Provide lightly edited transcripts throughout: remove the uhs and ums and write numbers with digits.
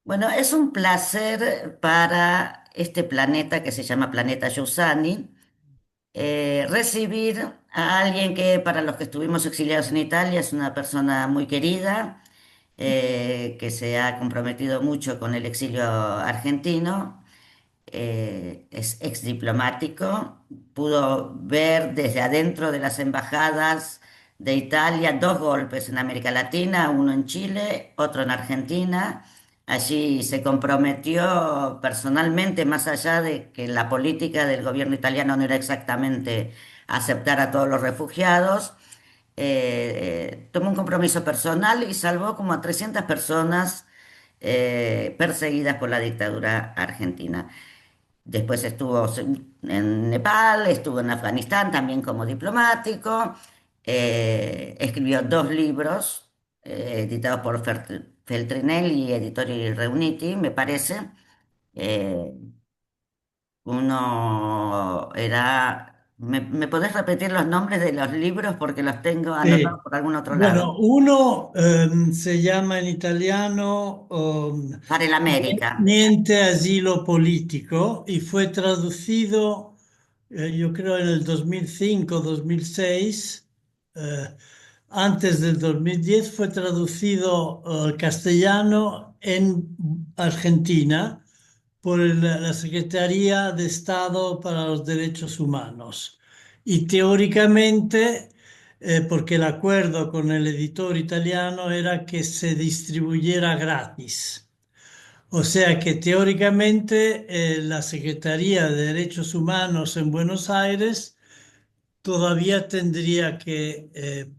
Bueno, es un placer para este planeta que se llama Planeta Giussani, recibir a alguien que para los que estuvimos exiliados en Italia es una persona muy querida, que se ha comprometido mucho con el exilio argentino, es ex diplomático, pudo ver desde adentro de las embajadas de Italia dos golpes en América Latina, uno en Chile, otro en Argentina. Allí se comprometió personalmente, más allá de que la política del gobierno italiano no era exactamente aceptar a todos los refugiados, tomó un compromiso personal y salvó como a 300 personas perseguidas por la dictadura argentina. Después estuvo en Nepal, estuvo en Afganistán también como diplomático, escribió dos libros editados por Feltrinelli y Editori Reuniti, me parece. Eh, Uno era... ¿Me podés repetir los nombres de los libros porque los tengo anotados Sí. por algún otro lado? Bueno, uno se llama en italiano Para l'America. Niente asilo político y fue traducido, yo creo, en el 2005, 2006. eh, Antes del 2010 fue traducido al castellano en Argentina por la Secretaría de Estado para los Derechos Humanos. Y teóricamente, porque el acuerdo con el editor italiano era que se distribuyera gratis. O sea que teóricamente la Secretaría de Derechos Humanos en Buenos Aires todavía tendría que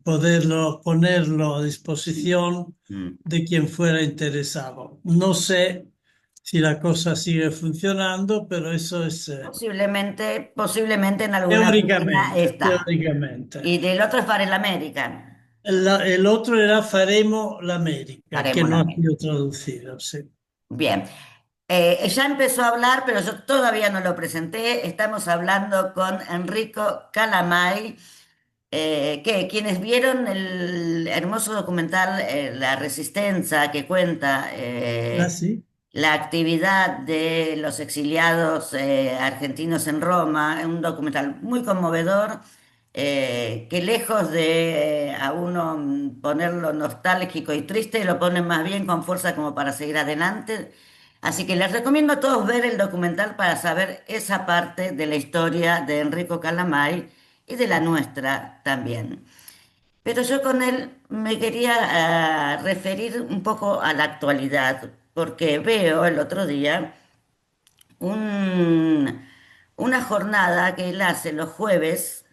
ponerlo a disposición Mm. de quien fuera interesado. No sé si la cosa sigue funcionando, pero eso es Posiblemente en alguna oficina teóricamente, está. teóricamente. Y del otro es para l'America. El otro era Faremo l'America, que Haremos no la ha América. sido traducido, sí. Bien. Ya empezó a hablar, pero yo todavía no lo presenté. Estamos hablando con Enrico Calamai, que quienes vieron el hermoso documental La Resistencia, que cuenta Ah, sí. la actividad de los exiliados argentinos en Roma, un documental muy conmovedor, que lejos de a uno ponerlo nostálgico y triste, lo pone más bien con fuerza como para seguir adelante. Así que les recomiendo a todos ver el documental para saber esa parte de la historia de Enrico Calamai y de la nuestra también. Pero yo con él me quería referir un poco a la actualidad, porque veo el otro día un- una jornada que él hace los jueves,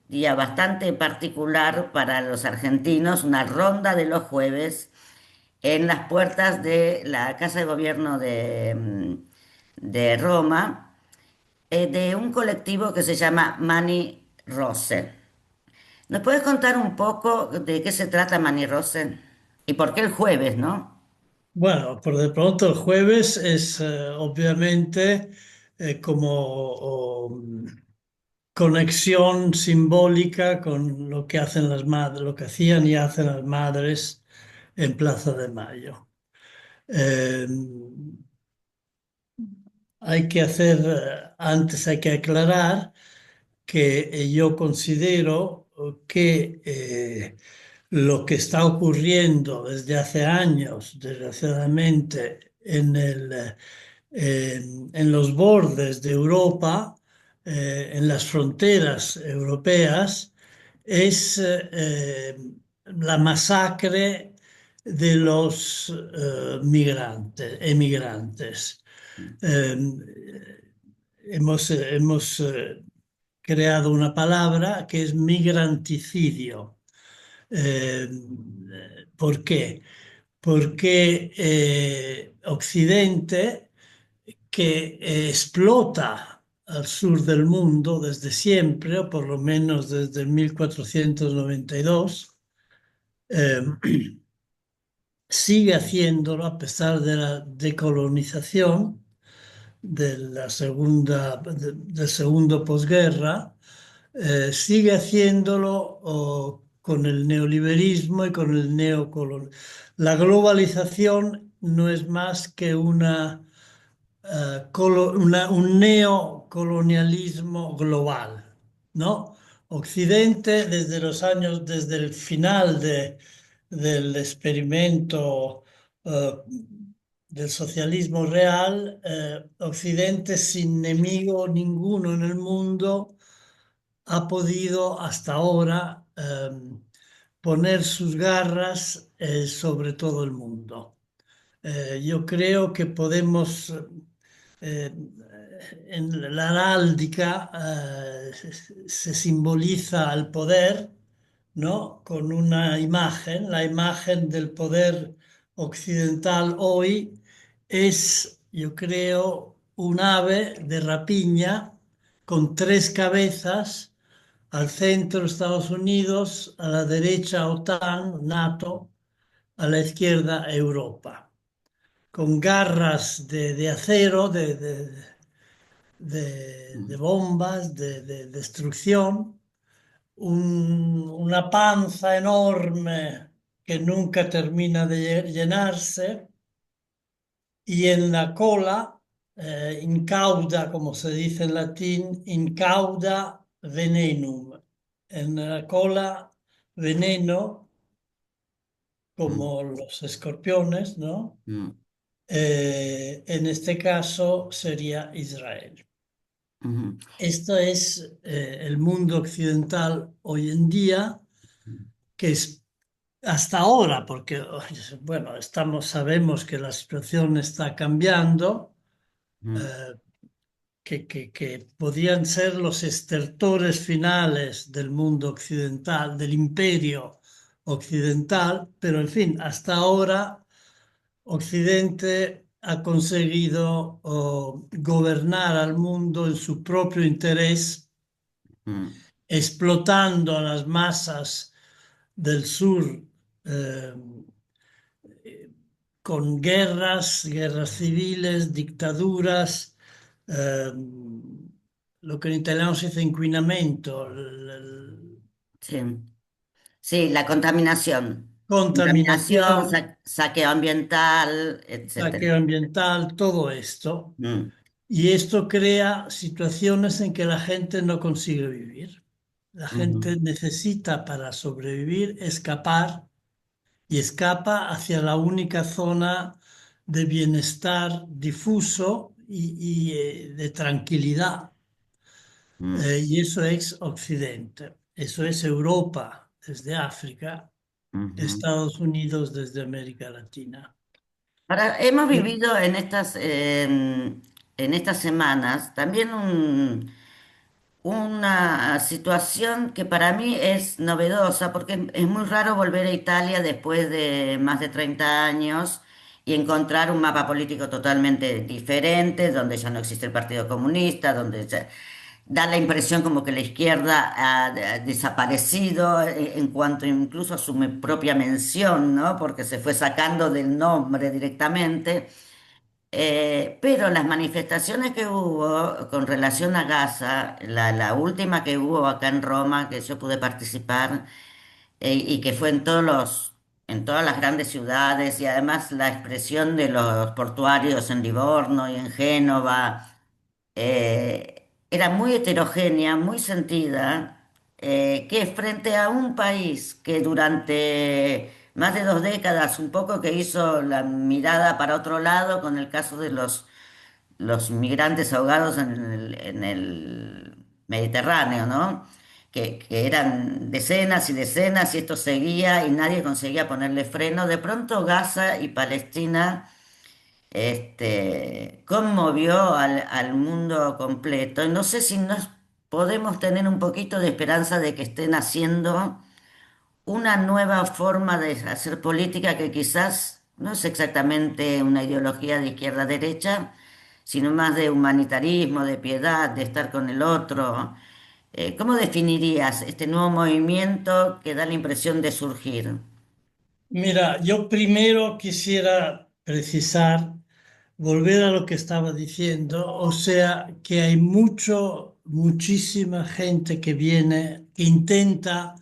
día bastante particular para los argentinos, una ronda de los jueves en las puertas de la Casa de Gobierno de Roma, de un colectivo que se llama Mani Rosse. ¿Nos puedes contar un poco de qué se trata Mani Rosse? ¿Y por qué el jueves, no? Bueno, por de pronto el jueves es obviamente como conexión simbólica con lo que hacen las madres, lo que hacían y hacen las madres en Plaza de Mayo. Eh, Hay que hacer, antes hay que aclarar que yo considero que lo que está ocurriendo desde hace años, desgraciadamente, en los bordes de Europa, en las fronteras europeas, es la masacre de los emigrantes. Eh, hemos creado una palabra que es migranticidio. Eh, ¿Por qué? Porque Occidente, que explota al sur del mundo desde siempre, o por lo menos desde el 1492, eh, sigue haciéndolo a pesar de la decolonización del segundo posguerra, sigue haciéndolo con el neoliberismo y con el neocolonialismo. La globalización no es más que un neocolonialismo global, ¿no? Occidente, desde el final del experimento eh, del socialismo real, Occidente sin enemigo ninguno en el mundo ha podido hasta ahora poner sus garras sobre todo el mundo. Yo creo que podemos, eh, en la heráldica se simboliza el poder, ¿no? Con una imagen. La imagen del poder occidental hoy es, yo creo, un ave de rapiña con tres cabezas. Al centro Estados Unidos, a la derecha OTAN, NATO, a la izquierda Europa, con garras de acero, de mm, bombas, de destrucción, una panza enorme que nunca termina de llenarse y en la cola, incauda, como se dice en latín, incauda venenum. En la cola, veneno, mm, como los escorpiones, ¿no? mm, En este caso sería Israel. mm, Esto es el mundo occidental hoy en día, que es hasta ahora, porque bueno, sabemos que la situación está cambiando, mm, eh, que podían ser los estertores finales del mundo occidental, del imperio occidental, pero en fin, hasta ahora Occidente ha conseguido gobernar al mundo en su propio interés, mm, explotando a las masas del sur eh, con guerras civiles, dictaduras, eh, lo que en italiano se dice inquinamiento, sí. Sí, la contaminación. Contaminación, contaminación, saqueo ambiental, etcétera. saqueo ambiental, todo esto. Mm, Y esto crea situaciones en que la gente no consigue vivir. La ujú, gente necesita para sobrevivir escapar y escapa hacia la única zona de bienestar difuso y de tranquilidad. mm, Y eso es Occidente. Eso es Europa desde África, ujú. Estados Unidos desde América Latina. Ahora, hemos Eh, vivido en estas semanas también una situación que para mí es novedosa, porque es muy raro volver a Italia después de más de 30 años y encontrar un mapa político totalmente diferente, donde ya no existe el Partido Comunista, donde da la impresión como que la izquierda ha desaparecido en cuanto incluso a su propia mención, ¿no? Porque se fue sacando del nombre directamente. Pero las manifestaciones que hubo con relación a Gaza, la última que hubo acá en Roma, que yo pude participar, y que fue en todas las grandes ciudades, y además la expresión de los portuarios en Livorno y en Génova, era muy heterogénea, muy sentida, que frente a un país que durante más de 2 décadas, un poco que hizo la mirada para otro lado con el caso de los migrantes ahogados en el Mediterráneo, ¿no? Que eran decenas y decenas y esto seguía y nadie conseguía ponerle freno. De pronto Gaza y Palestina conmovió al mundo completo. Y no sé si nos podemos tener un poquito de esperanza de que estén haciendo una nueva forma de hacer política que quizás no es exactamente una ideología de izquierda-derecha, sino más de humanitarismo, de piedad, de estar con el otro. ¿Cómo definirías este nuevo movimiento que da la impresión de surgir? Mira, yo primero quisiera precisar, volver a lo que estaba diciendo, o sea, que hay muchísima gente que viene, que intenta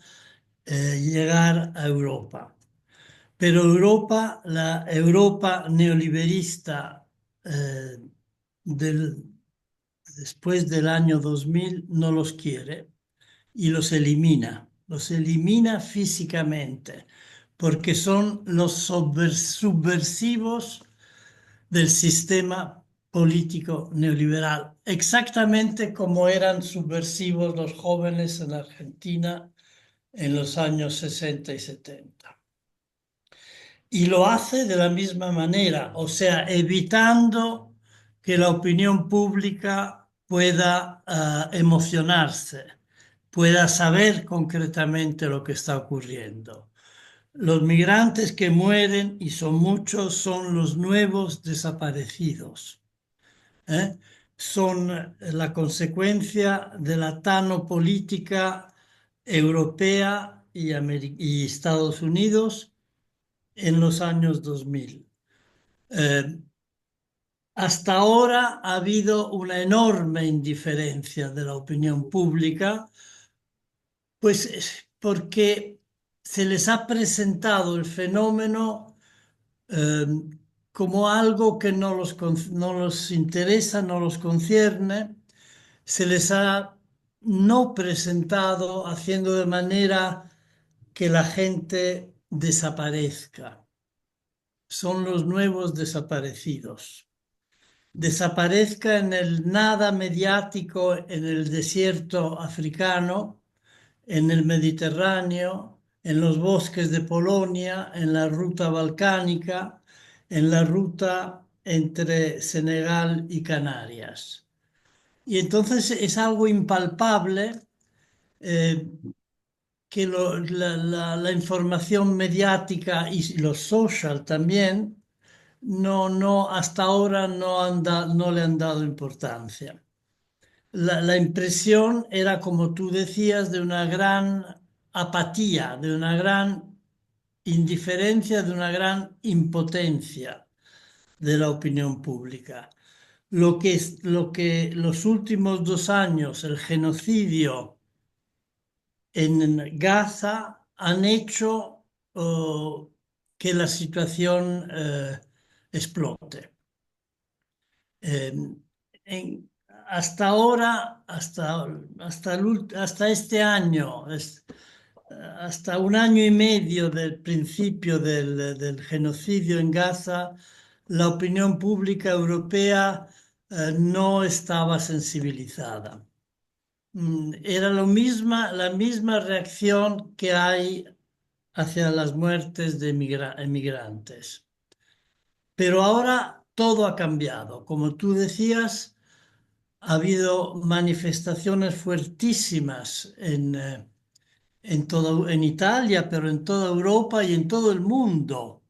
llegar a Europa. pero Europa, la Europa neoliberista eh, del, después del año 2000 no los quiere y los elimina físicamente, porque son los subversivos del sistema político neoliberal, exactamente como eran subversivos los jóvenes en Argentina en los años 60 y 70. Y lo hace de la misma manera, o sea, evitando que la opinión pública pueda emocionarse, pueda saber concretamente lo que está ocurriendo. Los migrantes que mueren, y son muchos, son los nuevos desaparecidos. ¿Eh? Son la consecuencia de la tanopolítica europea y Estados Unidos en los años 2000. Eh, Hasta ahora ha habido una enorme indiferencia de la opinión pública, pues porque se les ha presentado el fenómeno eh, como algo que no los interesa, no los concierne, se les ha no presentado haciendo de manera que la gente desaparezca. Son los nuevos desaparecidos. Desaparezca en el nada mediático, en el desierto africano, en el Mediterráneo, en los bosques de Polonia, en la ruta balcánica, en la ruta entre Senegal y Canarias. Y entonces es algo impalpable eh, que la información mediática y los social también hasta ahora no le han dado importancia. La impresión era, como tú decías, de una gran apatía, de una gran indiferencia, de una gran impotencia de la opinión pública. Lo que los últimos 2 años, el genocidio en Gaza, han hecho que la situación explote. Eh, Hasta ahora, hasta este año, hasta un año y medio del principio del genocidio en Gaza, la opinión pública europea no estaba sensibilizada. Era la misma reacción que hay hacia las muertes de emigrantes. Pero ahora todo ha cambiado. Como tú decías, ha habido manifestaciones fuertísimas en Italia, pero en toda Europa y en todo el mundo.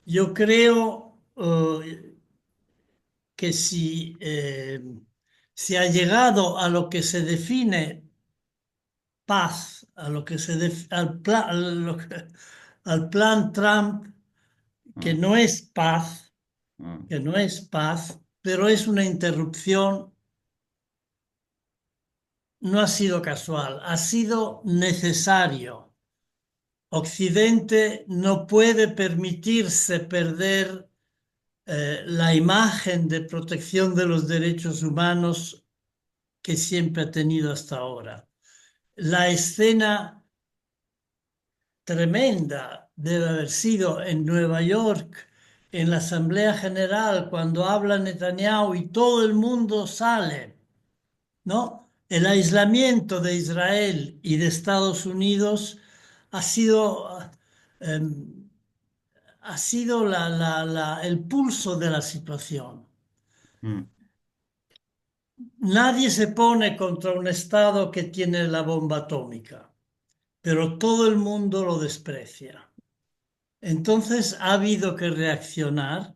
Yo creo que si se ha llegado a lo que se define paz, a lo que al plan Trump, que Mm, no es paz, mm, que no es paz, pero es una interrupción. No ha sido casual, ha sido necesario. Occidente no puede permitirse perder la imagen de protección de los derechos humanos que siempre ha tenido hasta ahora. La escena tremenda debe haber sido en Nueva York, en la Asamblea General, cuando habla Netanyahu y todo el mundo sale, ¿no? El aislamiento de Israel y de Estados Unidos ha sido, eh, ha sido el pulso de la situación. mm, Nadie se pone contra un Estado que tiene la bomba atómica, pero todo el mundo lo desprecia. Entonces ha habido que reaccionar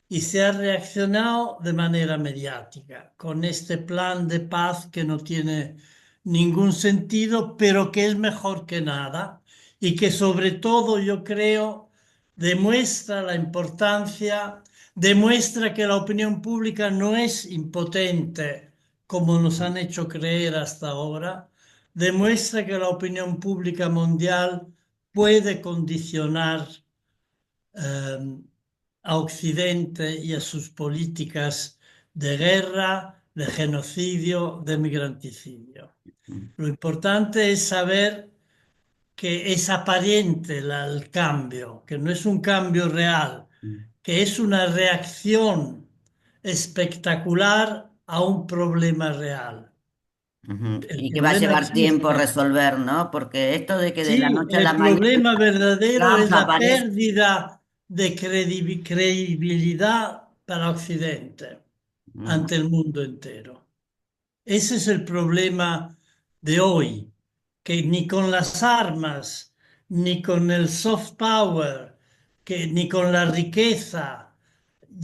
y se ha reaccionado de manera mediática, con este plan de paz que no tiene ningún sentido, pero que es mejor que nada y que sobre todo yo creo demuestra la importancia, demuestra que la opinión pública no es impotente como nos mm, han hecho creer hasta ahora, demuestra que la opinión pública mundial puede condicionar eh, a Occidente y a sus políticas de guerra, de genocidio, de migranticidio. Lo importante es saber que es aparente el cambio, que no es un cambio real, que es una reacción espectacular a un problema real. Ujú. El Y que va a problema llevar tiempo existe. resolver, ¿no? Porque esto de que de la Sí, noche a la el mañana problema verdadero Trump es la aparece. pérdida de credibilidad para Occidente Ujú, ante el mundo entero. Ese es el problema de hoy, que ni con las armas, ni con el soft power, ni con la riqueza,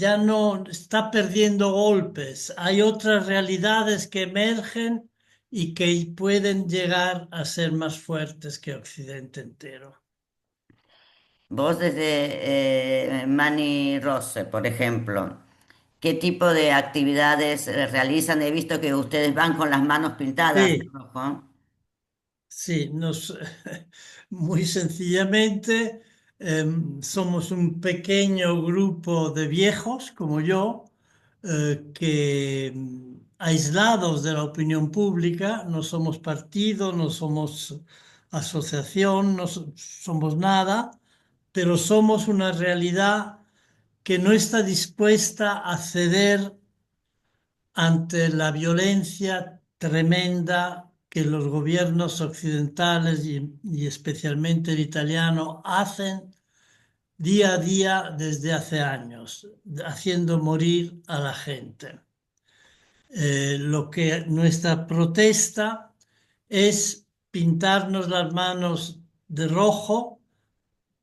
ya no está perdiendo golpes. Hay otras realidades que emergen y que pueden llegar a ser más fuertes que Occidente entero. Vos desde Mani Rosse, por ejemplo, ¿qué tipo de actividades realizan? He visto que ustedes van con las manos pintadas de Sí, rojo. sí, muy sencillamente somos un pequeño grupo de viejos como yo, que aislados de la opinión pública, no somos partido, no somos asociación, no somos nada, pero somos una realidad que no está dispuesta a ceder ante la violencia tremenda que los gobiernos occidentales y especialmente el italiano hacen día a día desde hace años, haciendo morir a la gente. Lo que nuestra protesta es pintarnos las manos de rojo,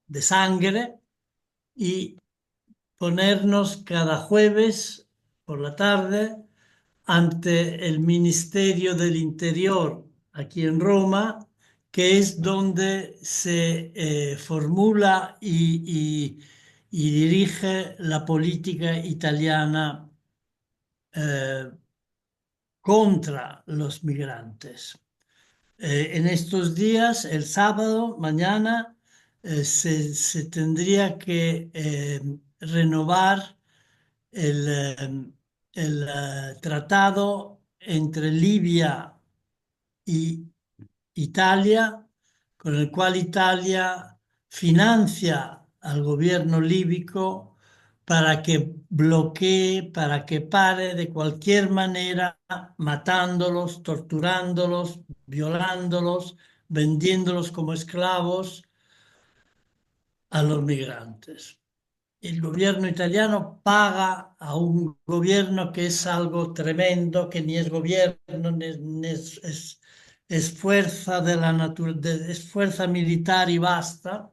de sangre, y ponernos cada jueves por la tarde ante el Ministerio del Interior aquí en Roma, que es donde se formula y dirige la política italiana eh, contra los migrantes. En estos días, el sábado, mañana, se tendría que renovar el tratado entre Libia y Italia, con el cual Italia financia al gobierno líbico para que bloquee, para que pare de cualquier manera, matándolos, torturándolos, violándolos, vendiéndolos como esclavos a los migrantes. El gobierno italiano paga a un gobierno que es algo tremendo, que ni es gobierno, es fuerza de la es fuerza militar y basta,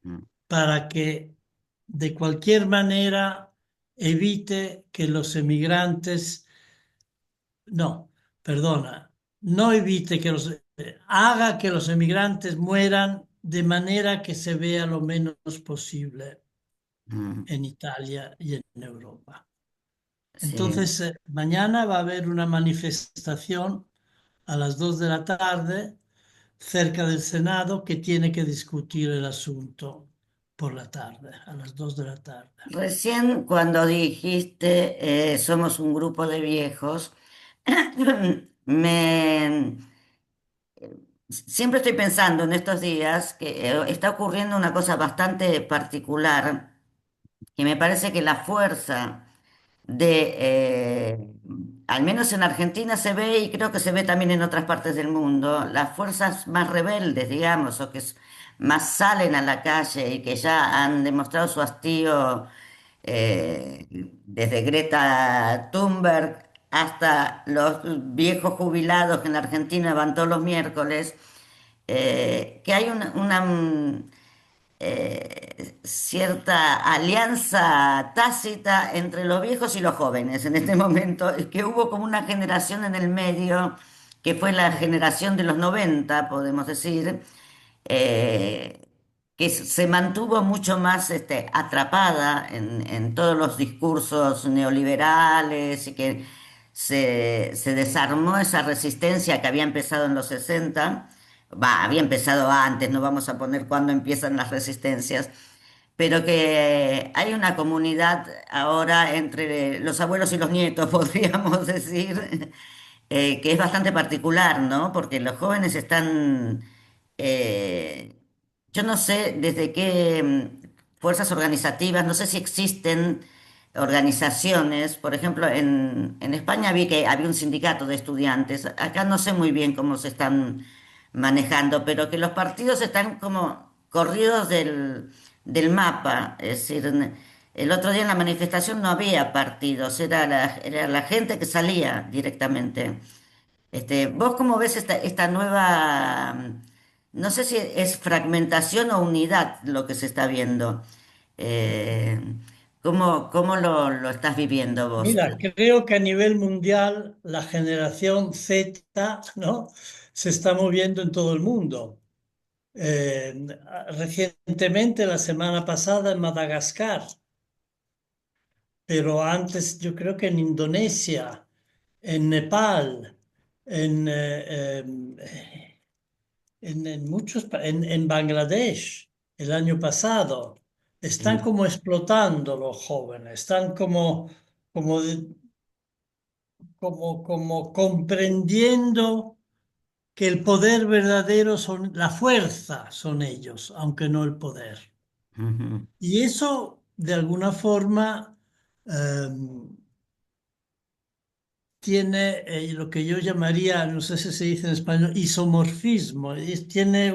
Mm, para que de cualquier manera evite que los emigrantes, no, perdona, no evite que haga que los emigrantes mueran de manera que se vea lo menos posible mm. en Italia y en Europa. Sí. Entonces, mañana va a haber una manifestación a las 2 de la tarde cerca del Senado que tiene que discutir el asunto por la tarde, a las 2 de la tarde. Recién cuando dijiste somos un grupo de viejos, me siempre estoy pensando en estos días que está ocurriendo una cosa bastante particular, que me parece que la fuerza al menos en Argentina se ve y creo que se ve también en otras partes del mundo, las fuerzas más rebeldes, digamos, o que más salen a la calle y que ya han demostrado su hastío, desde Greta Thunberg hasta los viejos jubilados que en la Argentina van todos los miércoles, que hay cierta alianza tácita entre los viejos y los jóvenes en este momento, es que hubo como una generación en el medio, que fue la generación de los 90 podemos decir, eh, que se mantuvo mucho más atrapada en todos los discursos neoliberales y que se desarmó esa resistencia que había empezado en los 60. Va, había empezado antes, no vamos a poner cuándo empiezan las resistencias, pero que hay una comunidad ahora entre los abuelos y los nietos, podríamos decir, que es bastante particular, ¿no? Porque los jóvenes están, eh, yo no sé desde qué fuerzas organizativas, no sé si existen organizaciones, por ejemplo, en España vi que había un sindicato de estudiantes, acá no sé muy bien cómo se están manejando, pero que los partidos están como corridos del mapa, es decir, el otro día en la manifestación no había partidos, era la gente que salía directamente. ¿Vos cómo ves esta nueva, no sé si es fragmentación o unidad lo que se está viendo? Eh, ¿Cómo lo estás viviendo vos? Mira, creo que a nivel mundial la generación Z, ¿no? Se está moviendo en todo el mundo. Eh, Recientemente, la semana pasada en Madagascar, pero antes yo creo que en Indonesia, en Nepal, en, en en Bangladesh el año pasado, están Mm, como explotando los jóvenes, están como, como comprendiendo que el poder verdadero son la fuerza, son ellos, aunque no el poder. ujú, Y eso, de alguna forma, eh, tiene lo que yo llamaría, no sé si se dice en español, isomorfismo, tiene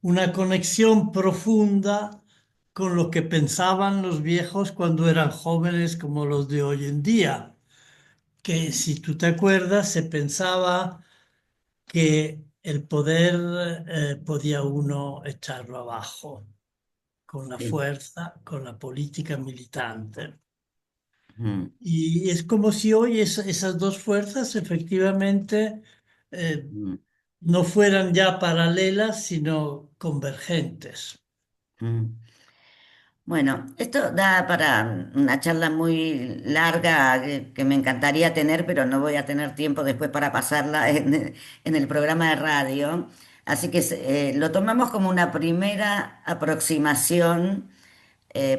una conexión profunda con lo que pensaban los viejos cuando eran jóvenes como los de hoy en día, que si tú te acuerdas, se pensaba que el poder podía uno echarlo abajo con la sí, fuerza, con la política militante. mm, Y es como si hoy esas dos fuerzas efectivamente eh, mm, no fueran ya paralelas, sino convergentes. mm. Bueno, esto da para una charla muy larga que me encantaría tener, pero no voy a tener tiempo después para pasarla en el programa de radio. Así que lo tomamos como una primera aproximación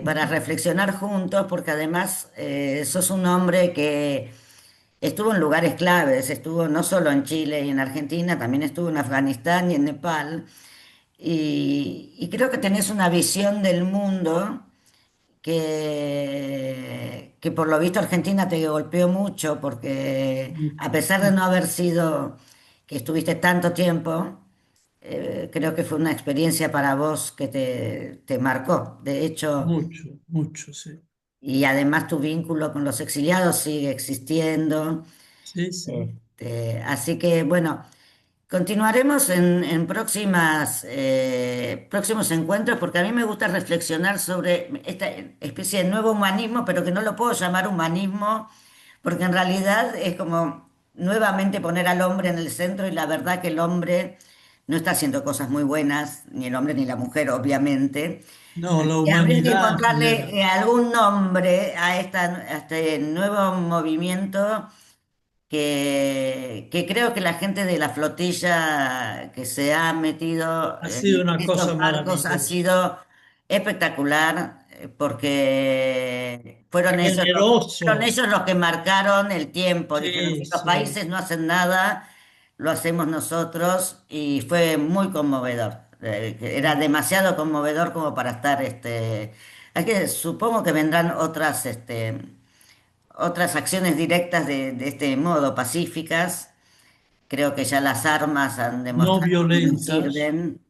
para reflexionar juntos, porque además sos un hombre que estuvo en lugares claves, estuvo no solo en Chile y en Argentina, también estuvo en Afganistán y en Nepal, y creo que tenés una visión del mundo que por lo visto Argentina te golpeó mucho, porque a Mucho, pesar de no haber sido que estuviste tanto tiempo, creo que fue una experiencia para vos que te marcó. De hecho, mucho, mucho, sí. y además tu vínculo con los exiliados sigue existiendo. Sí, sí. Así que bueno, continuaremos en próximos encuentros porque a mí me gusta reflexionar sobre esta especie de nuevo humanismo, pero que no lo puedo llamar humanismo porque en realidad es como nuevamente poner al hombre en el centro y la verdad que el hombre no está haciendo cosas muy buenas, ni el hombre ni la mujer, obviamente. No, la Y habría que humanidad en encontrarle general. algún nombre a este nuevo movimiento que creo que la gente de la flotilla que se ha metido Ha sido en una estos cosa barcos ha maravillosa. sido espectacular porque fueron Generoso. ellos los que marcaron el tiempo. Dijeron, Sí, si los sí. países no hacen nada, lo hacemos nosotros y fue muy conmovedor. Que era demasiado conmovedor como para estar, es que supongo que vendrán otras acciones directas de este modo, pacíficas. Creo que ya las armas han No demostrado que no violentas. sirven.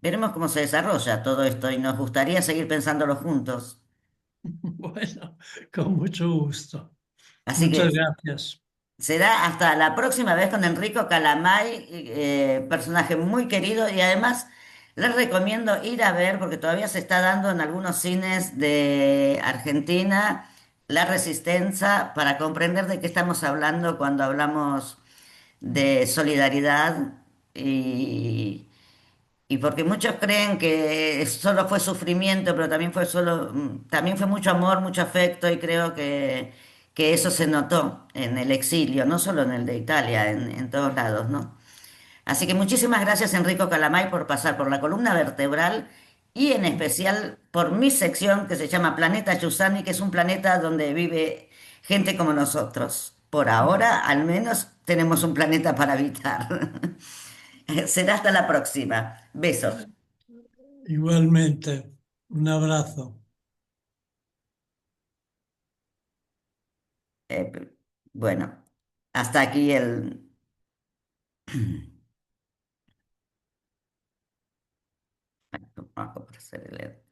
Veremos cómo se desarrolla todo esto y nos gustaría seguir pensándolo juntos. Bueno, con mucho gusto. Así que Muchas gracias. será hasta la próxima vez con Enrico Calamay, personaje muy querido y además les recomiendo ir a ver, porque todavía se está dando en algunos cines de Argentina, La Resistencia, para comprender de qué estamos hablando cuando hablamos de solidaridad y porque muchos creen que solo fue sufrimiento, pero también fue mucho amor, mucho afecto y creo que eso se notó en el exilio, no solo en el de Italia, en todos lados, ¿no? Así que muchísimas gracias, Enrico Calamay, por pasar por la columna vertebral y en especial por mi sección que se llama Planeta Chusani, que es un planeta donde vive gente como nosotros. Por ahora, al menos, tenemos un planeta para habitar. Será hasta la próxima. Besos. Igualmente, un abrazo. Eh, bueno, hasta aquí el... Vamos a hacer el